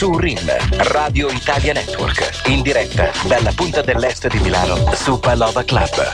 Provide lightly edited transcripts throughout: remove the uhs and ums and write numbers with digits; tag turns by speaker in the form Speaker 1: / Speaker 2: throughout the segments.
Speaker 1: su RIM, Radio Italia Network, in diretta dalla Punta dell'Est di Milano su Palova Club.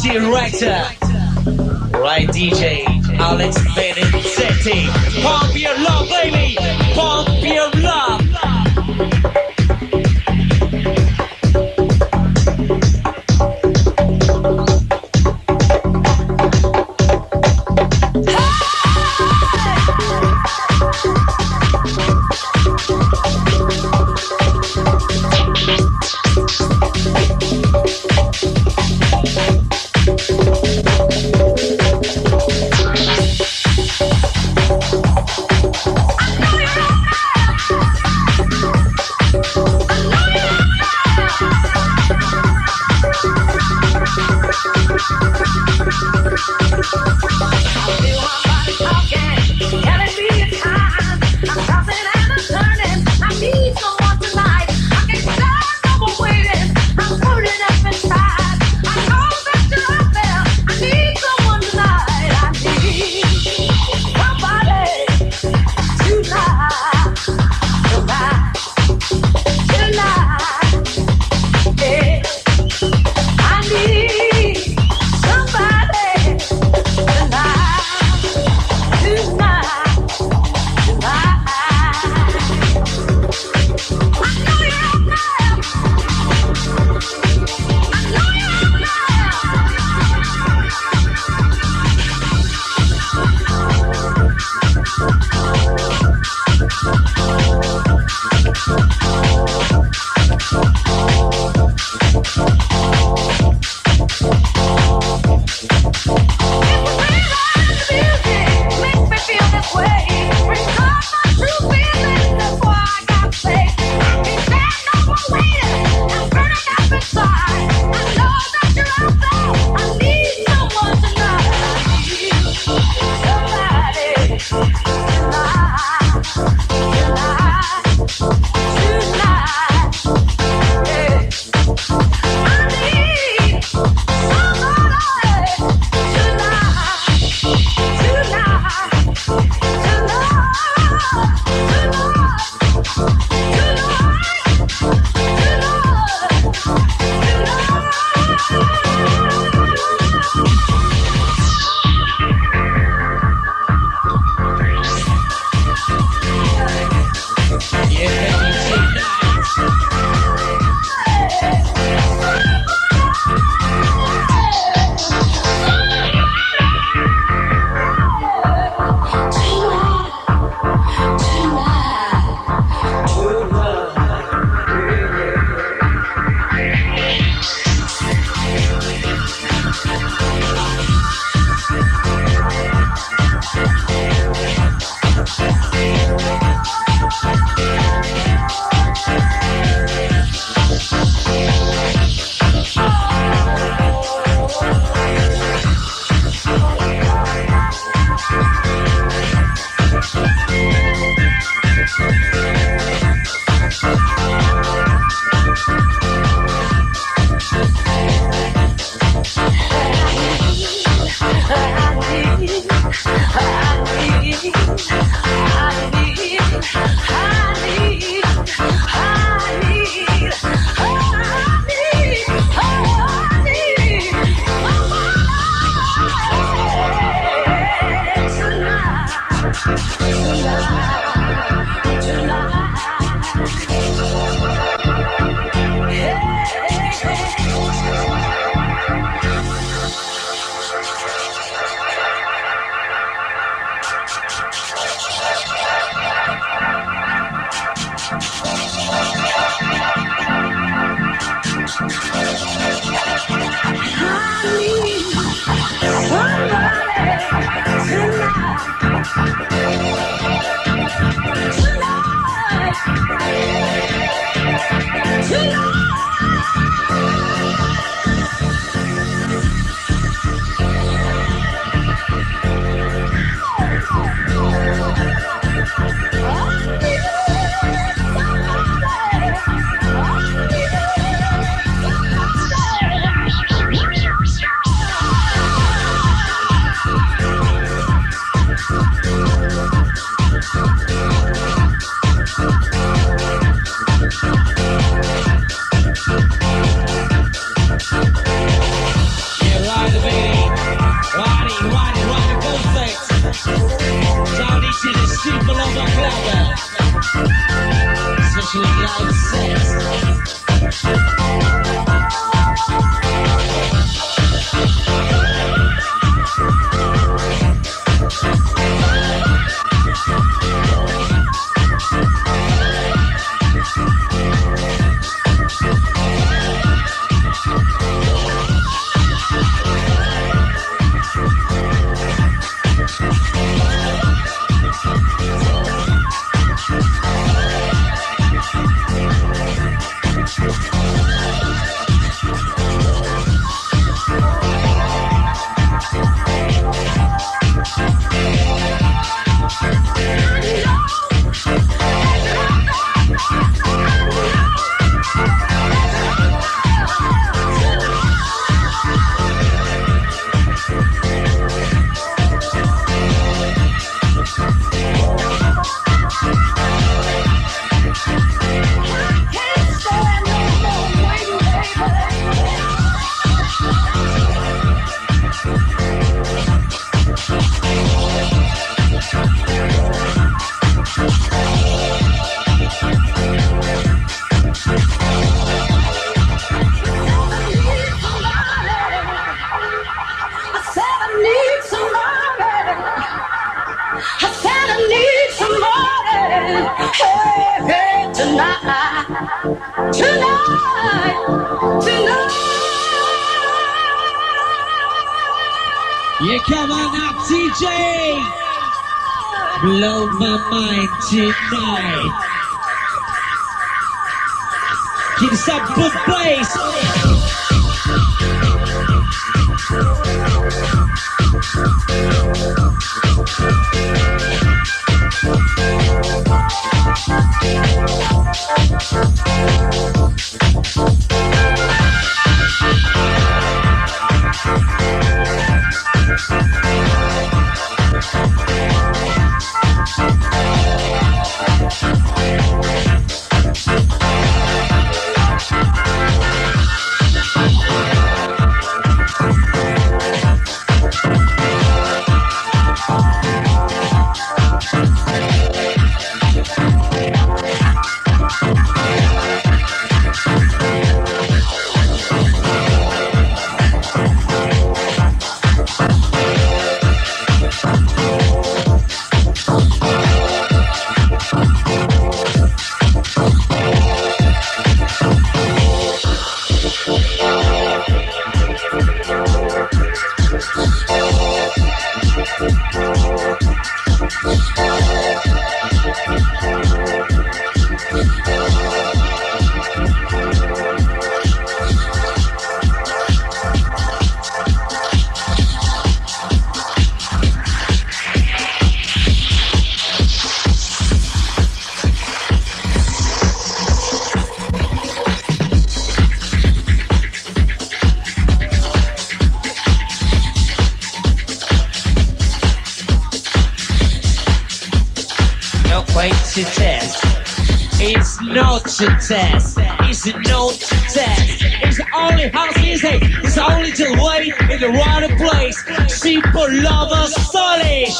Speaker 2: Director, right DJ, Alex Beninzetti. Pump your love, baby! Pump your love! Yeah, come on up, DJ! Blow my mind tonight. Keep some good place. To test. It's not to test. It's not to test. It's the only house music. It's the only to wait in the right place. Super lover stylish.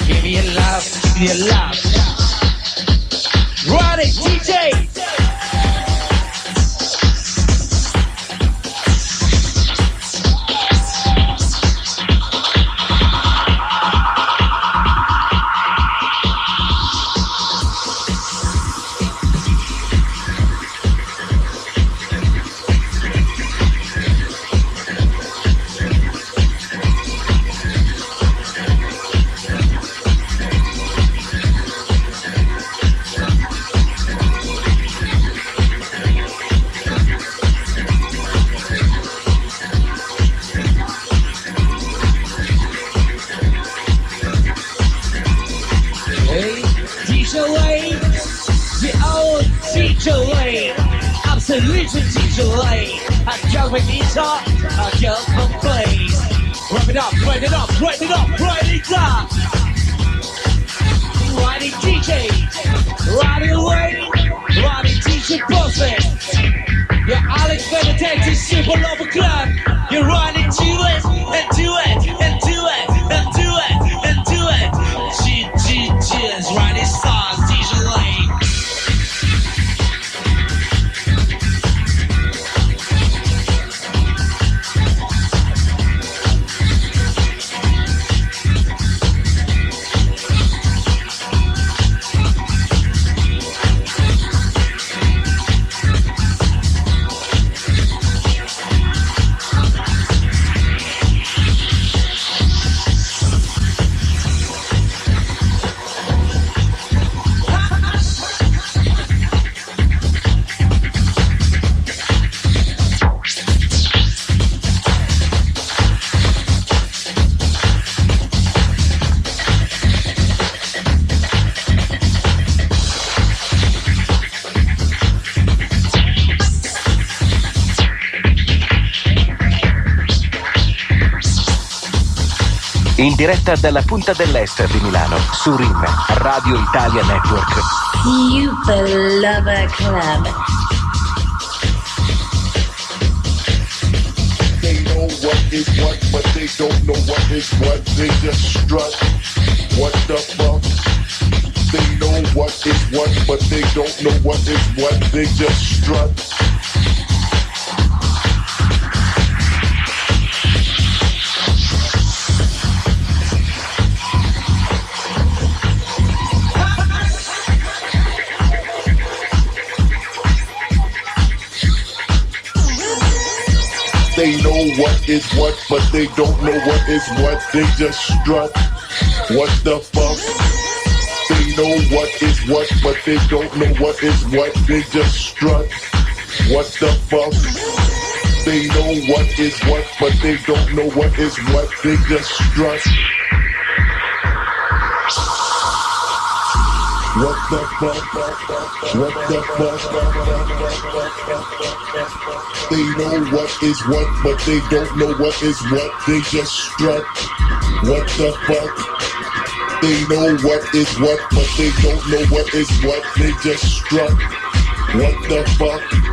Speaker 2: Give me a love. Run it, DJ! Absolutely DJ. I go with guitar, I go for bass. Wrap it up, write it up, write it up, write it up. Write it DJ, write it away, write it DJ Perfect. Yeah, Alex Benedetti, Super Lover Club. You're running to it, and do it, and do it, and do it, and do it. Cheers, writing stars, DJ Lane.
Speaker 1: In diretta dalla Punta dell'Est di Milano, su RIM, Radio Italia Network.
Speaker 3: Super Lover Club.
Speaker 4: They know what is what, but they don't know what is what. They just strut. What the fuck? They know what is what, but they don't know what is what. They just strut. They know what is what, but they don't know what is what. They just strut. What the fuck? They know what is what, but they don't know what is what. They just strut. What the fuck? They know what is what, but they don't know what is what. They just strut. What the fuck? What the fuck? They know what is what, but they don't know what is what. They just strut. What the fuck? They know what is what, but they don't know what is what. They just strut. What the fuck?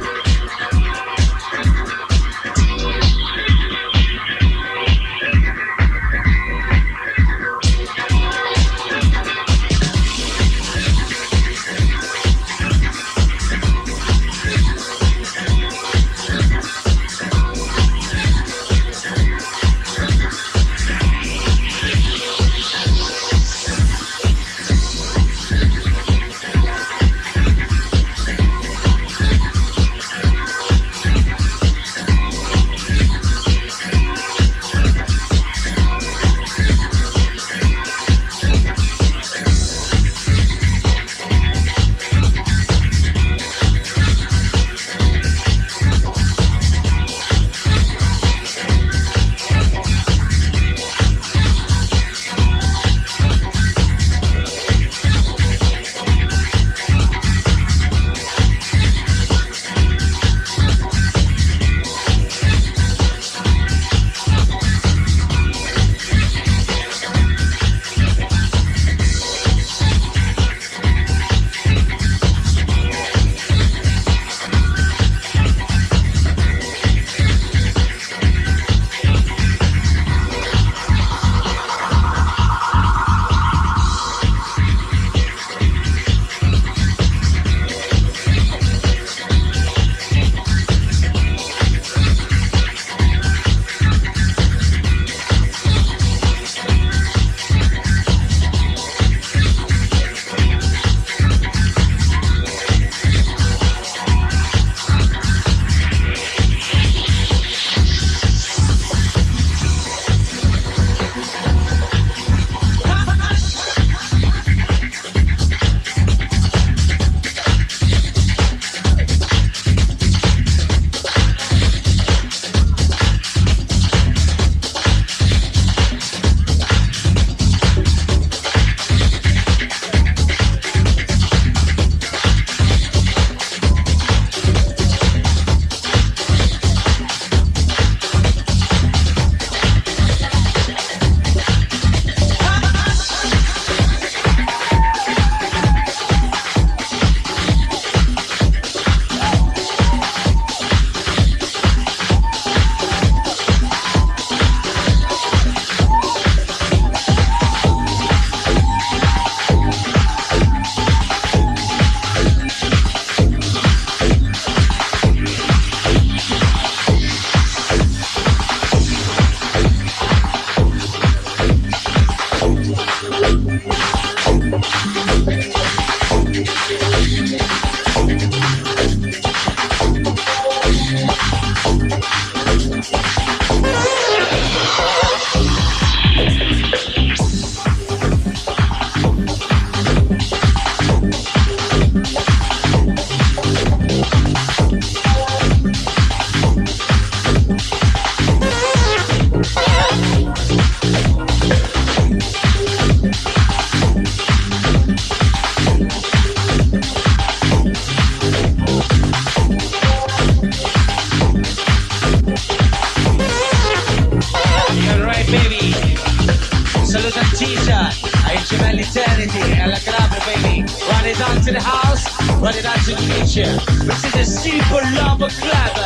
Speaker 2: to the house, run it out to the future. This is a super lava club.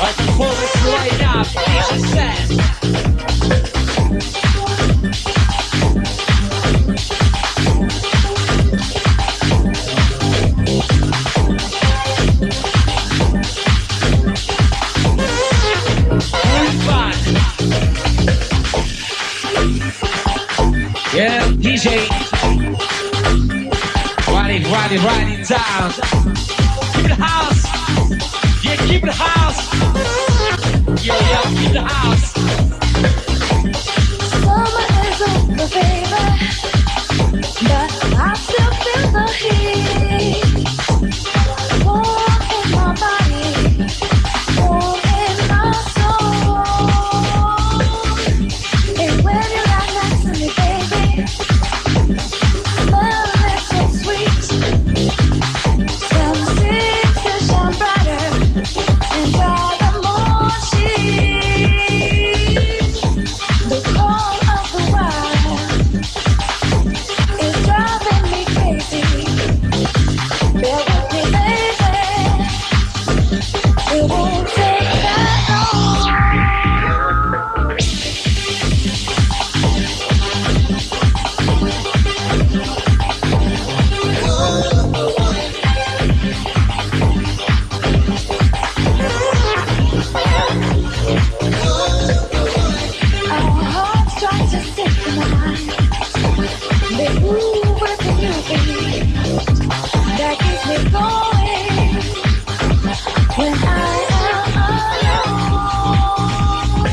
Speaker 2: Right before it's right up, DJ Sam. Yeah, DJ. Ride it down. Keep it house. Yeah, keep it house.
Speaker 5: won't take that our hearts try to synchronize. They move with the new beat that keeps me going when I am alone.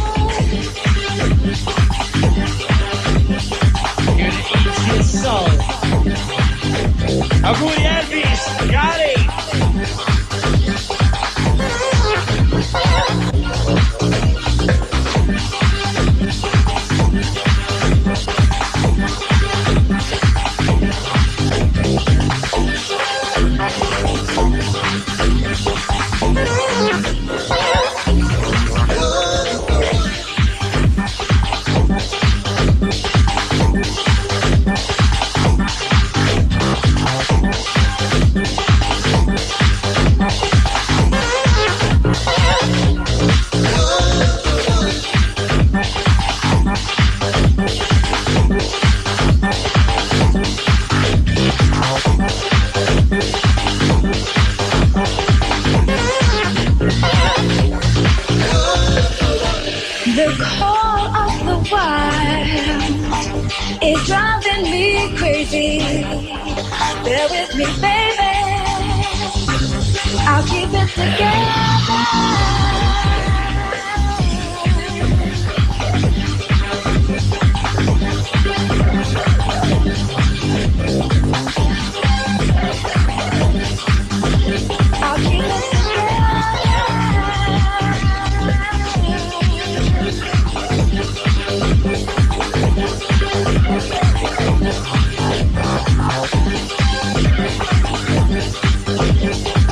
Speaker 2: Here to ease your soul. Auguri Elvis, Gary.
Speaker 5: The call of the wild is driving me crazy. Bear with me, baby. I'll keep it together. I'll keep it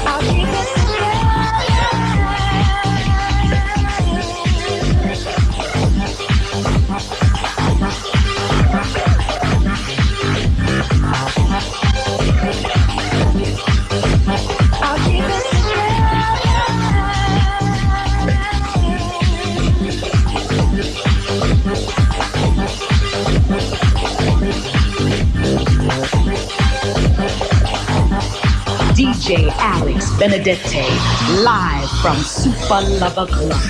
Speaker 5: I'll keep it I'll keep it
Speaker 3: DJ Alex Benedette, live from Super Lover Club.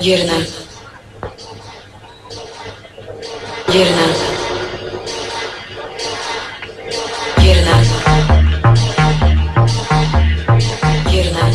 Speaker 3: Yerine. Yerine. Yerine. Yerine.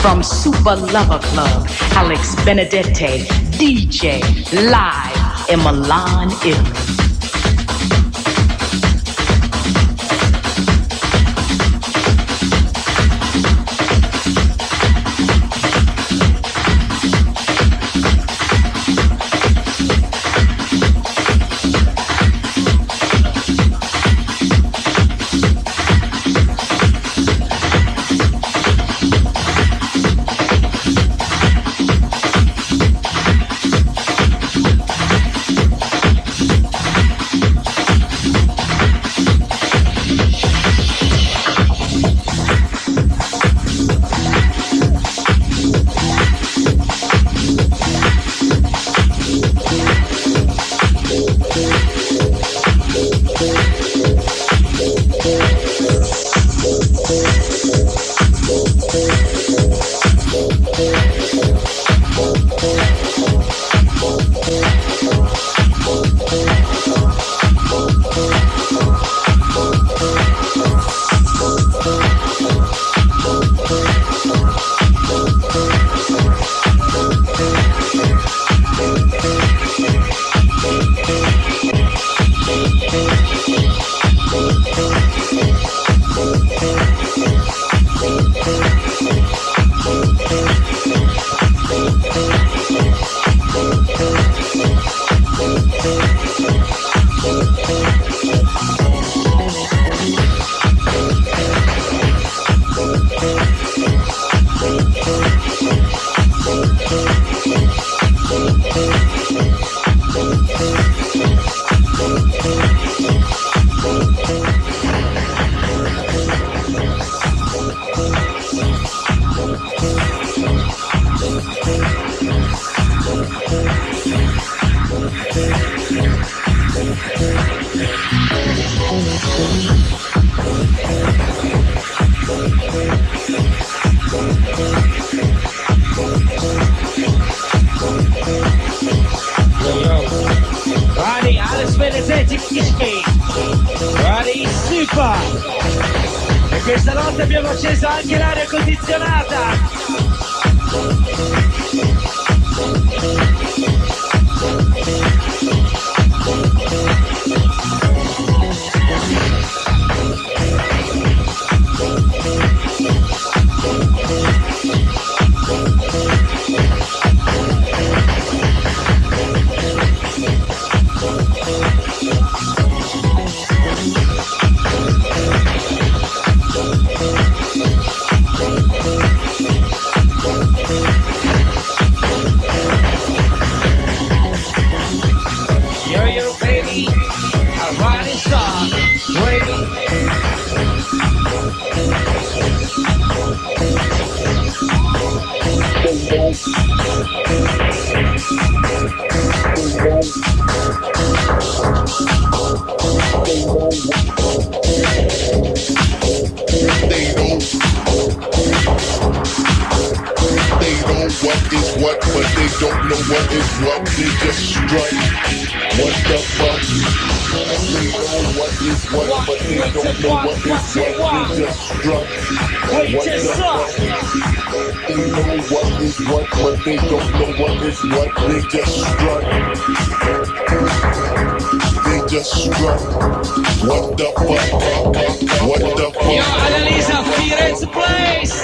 Speaker 3: From Super Lover Club, Alex Benedetti, DJ, live in Milan, Italy.
Speaker 2: Ronnie, Alex Benedetti, Ronnie Super. E questa notte abbiamo acceso anche l'aria condizionata.
Speaker 4: don't know what is what, they just strut. What the fuck? They know what is what, but they don't know what is what, they just strut. What the fuck? They know what is what, but they don't know what is what, they just strut. They just strut. What the fuck? What the fuck?
Speaker 2: Yo, Annalisa, Firenze Place!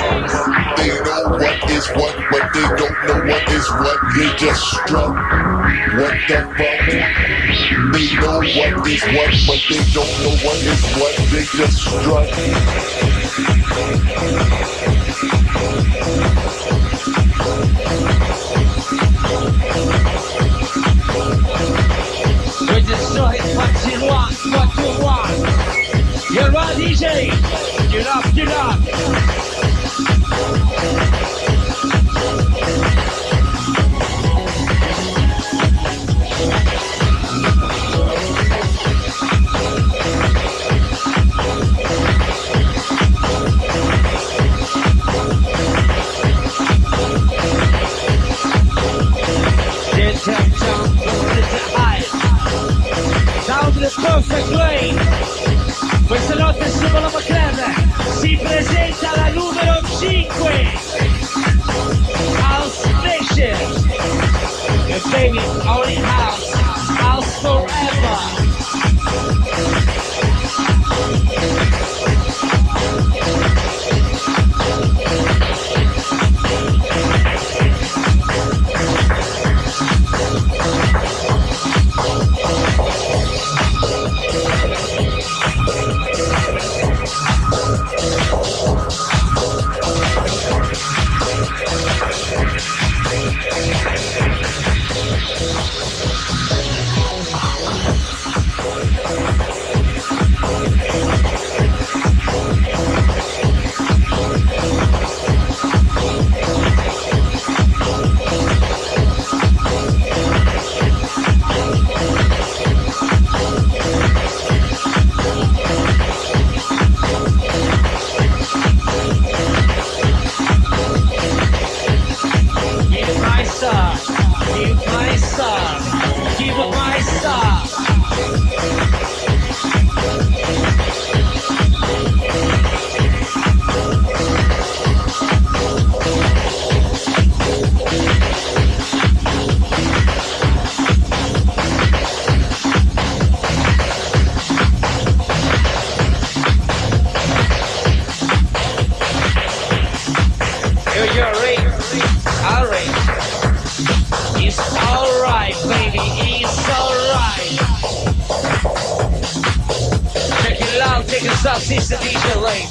Speaker 4: They know what is what, but they don't know what is what, they just strut. What the fuck? They know what is what, but they don't know what is what, they just strut.
Speaker 2: We destroy what you want, what you want. You're right, DJ. Get up, get up. Perfect lane. Questa notte su Lava Club si presenta la numero 5 House Station. And baby, only house, house forever. Sister DJ Lane.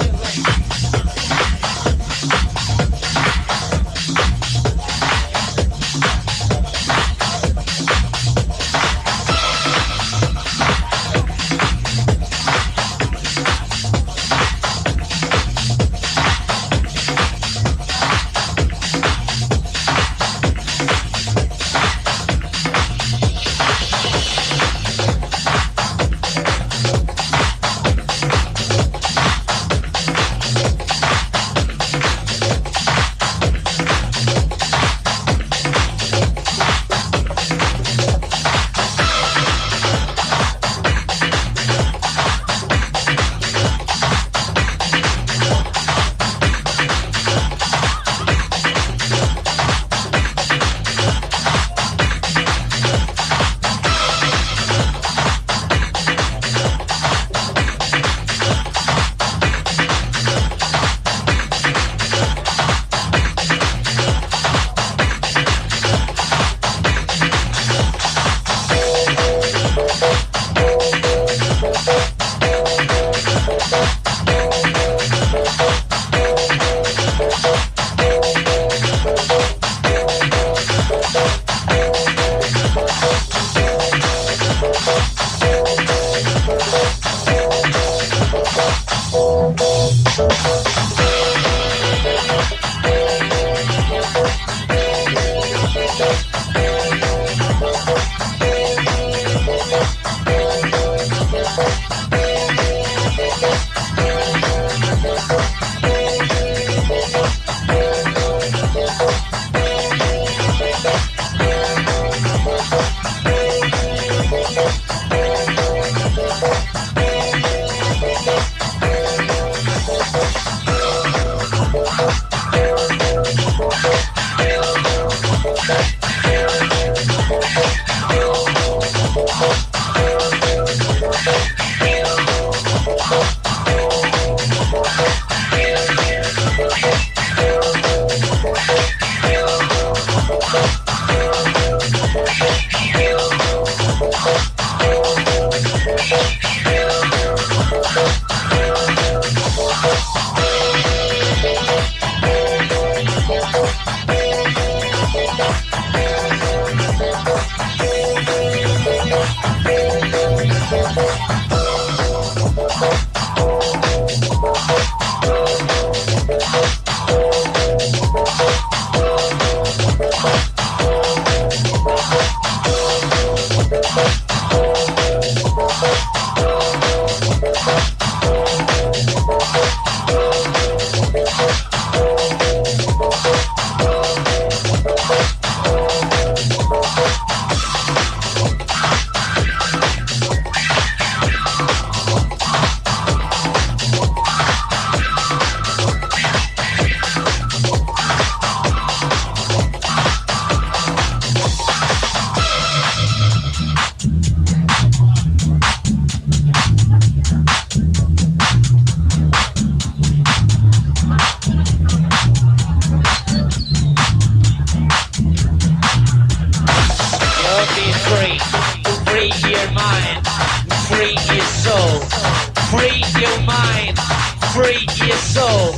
Speaker 2: free your soul.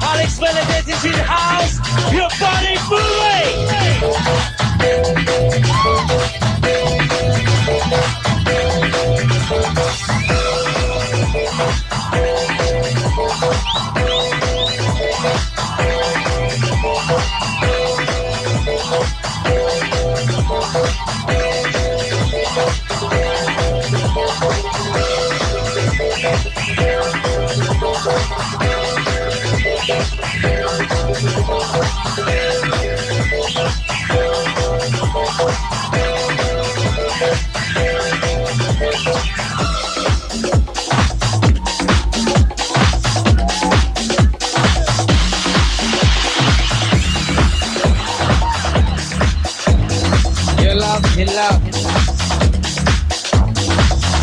Speaker 2: Alex Benedetti is in the house. Your body you love.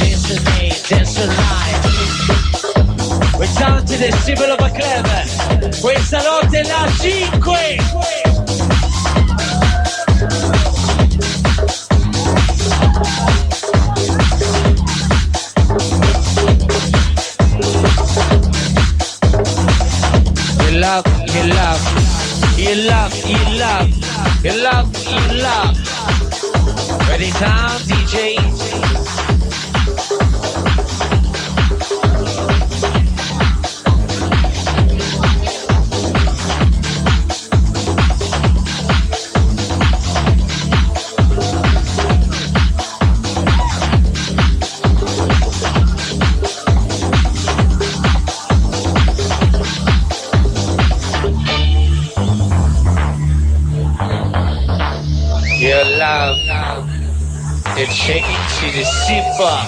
Speaker 2: Dance with me, dance alive. We're down to the symbol of a club. Questa notte è la 5. You love, you love, you love, you love, you love, you love. Ready time, DJ. Your love, it's shaking to the super,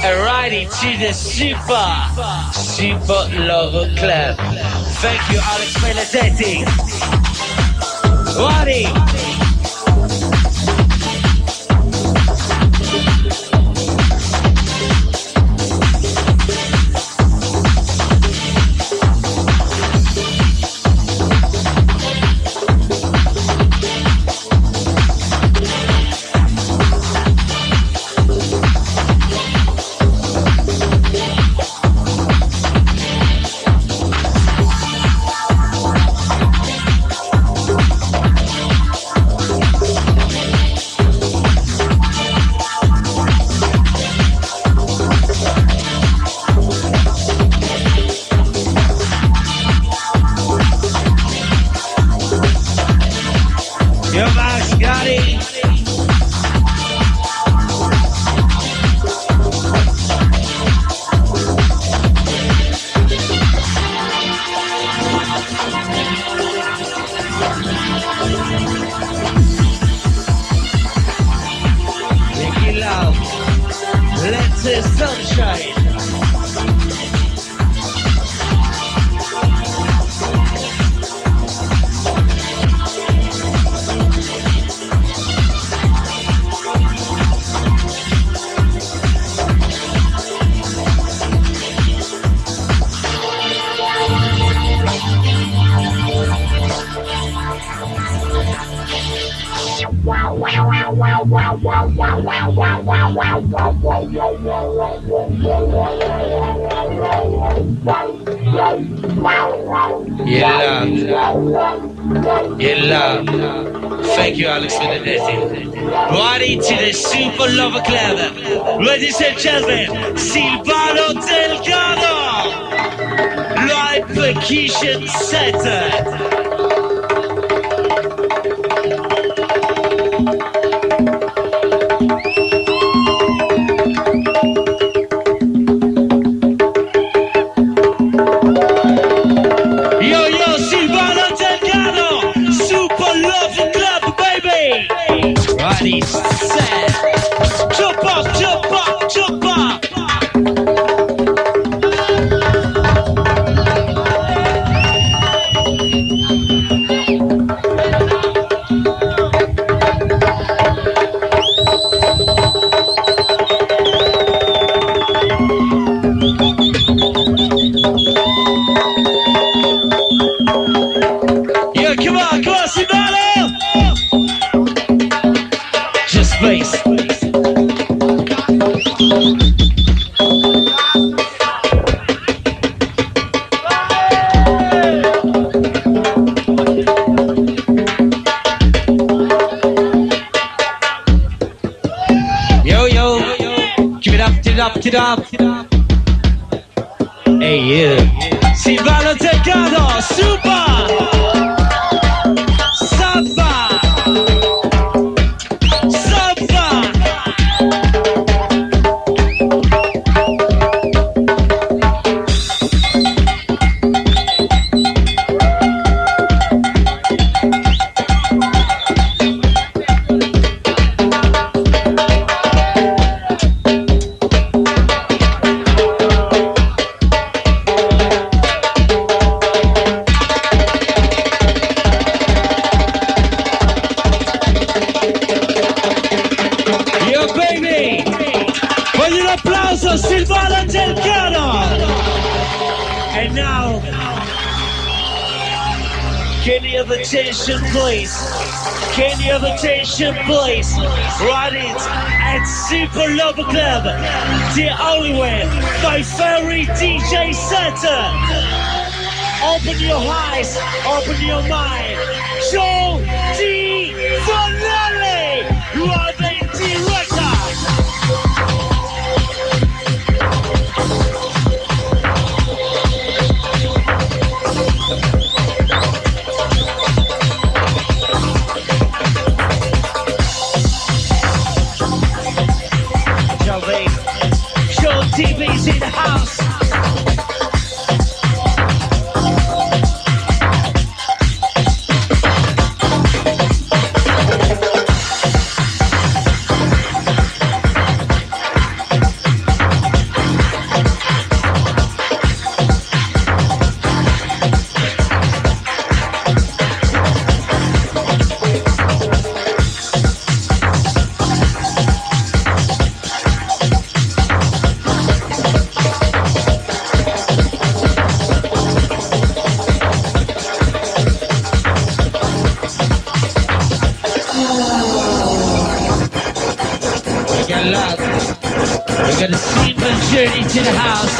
Speaker 2: and riding to the super lover club. Thank you, Alex Benedetti. Riding. Sunshine. You love. Thank you, Alex Benedetti. Body to the Super Lover Club. Ladies and gentlemen, Silvano Delgado, live percussion setter. it up. Hey you. Silvano Delgado, super. Samba. Samba. Silvano Delgado. And now, can you have attention, please? Can you have attention, please? Right it at Super Lover Club, the only way, my favorite DJ Santa. Open your eyes, open your mind. Joe D. Finale, Robin Director. Show TV's in the house. We're gonna see the journey to the house.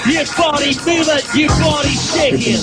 Speaker 2: Your body moving, your body shaking.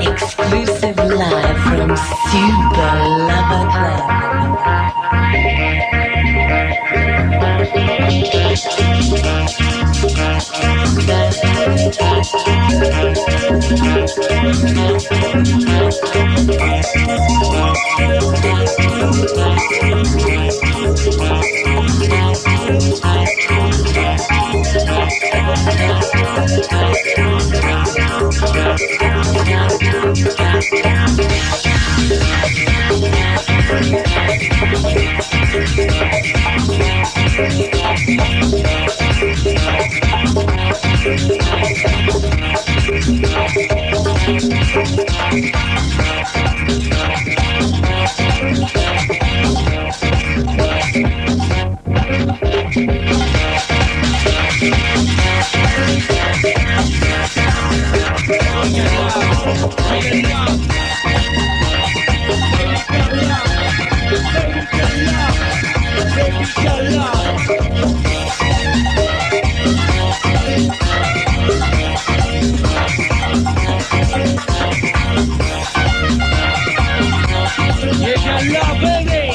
Speaker 3: Exclusive live from Super Lover Club.
Speaker 2: You can love, baby.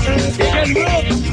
Speaker 2: You can move.